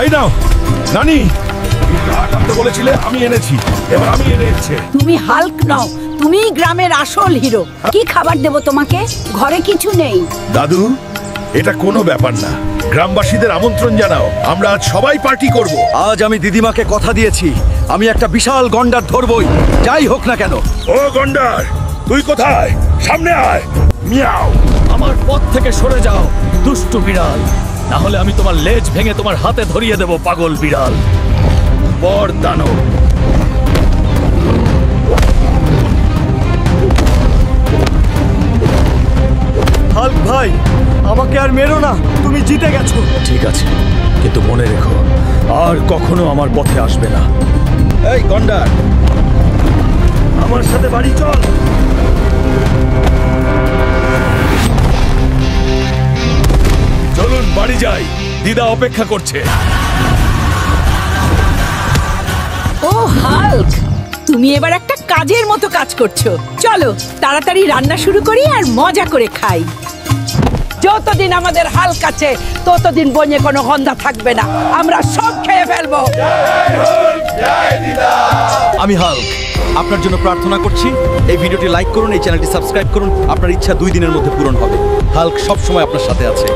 এই নাও নানি, আনতে বলেছিলে আমি এনেছি, এবার আমি এনেছি। তুমি হাল্ক নও, তুমি গ্রামের আসল হিরো। কি খাবার দেব তোমাকে? ঘরে কিছু নেই। দাদু, এটা কোনো ব্যাপার না, গ্রামবাসীদের আমন্ত্রণ জানাও, আমরা আজ সবাই পার্টি করব। আজ আমি দিদিমাকে কথা দিয়েছি, আমি একটা বিশাল গন্ডার ধরবই, যাই হোক না কেন। ও গন্ডার, তুই কোথায়? সামনে আয়। মিয়াও। আমার পথ থেকে সরে যাও দুষ্টু বিড়াল, না হলে আমি তোমার লেজ ভেঙে তোমার হাতে ধরিয়ে দেব পাগল বিড়াল। বর দানব। হাল্ক ভাই, আমাকে আর মেরো না, তুমি জিতে গেছো। ঠিক আছে, কিন্তু মনে রেখো আর কখনো আমার পথে আসবে না। এই গন্ডার, আমার সাথে বাড়ি চল। চলুন বাড়ি যাই, দিদা অপেক্ষা করছে। ও হাল্ক, তুমি এবার একটা কাজের মতো কাজ করছো। চলো তাড়াতাড়ি রান্না শুরু করি আর মজা করে খাই। যতদিন আমাদের হাল্ক আছে ততদিন বনে কোনো গন্ধা থাকবে না, আমরা সব খেয়ে ফেলবো। আমি হাল্ক আপনার জন্য প্রার্থনা করছি, এই ভিডিওটি লাইক করুন, এই চ্যানেলটি সাবস্ক্রাইব করুন, আপনার ইচ্ছা 2 দিনের মধ্যে পূরণ হবে। হাল্ক সব সময় আপনার সাথে আছে।